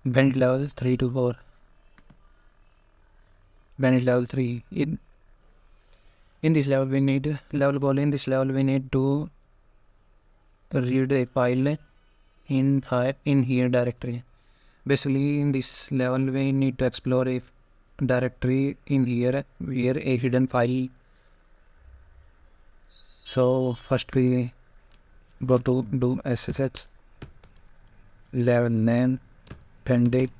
Bandit level 3 to 4. Bandit level 3. In this level we need level goal. In this level we need to read a file in here directory. Basically in this level we need to explore a directory in here where a hidden file. So first we go to do SSH level name Bandit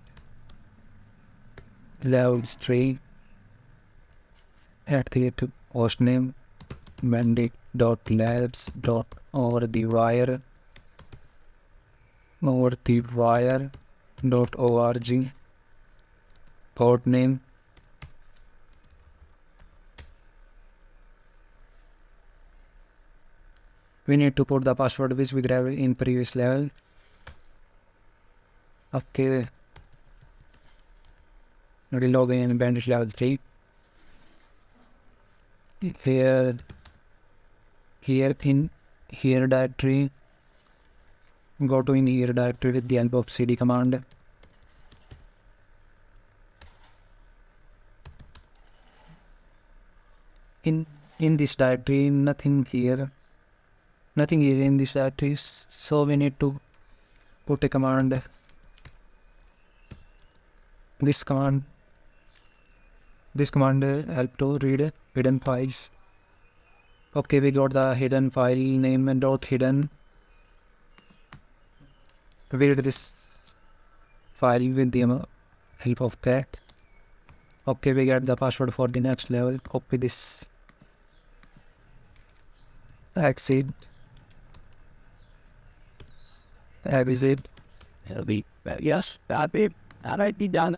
level 3 at the hostname bandit.labs over the wire .org, port name we need to put the password which we grabbed in previous level. Okay, log in Bandit level 3. Here in here directory, go to in here directory with the help of cd command. In this directory, nothing here in this directory, so we need to put a command. This command help to read hidden files. Okay, we got the hidden file name and .hidden. We read this file with the help of cat. Okay, we get the password for the next level. Copy this. Exit. Yes, that might be done.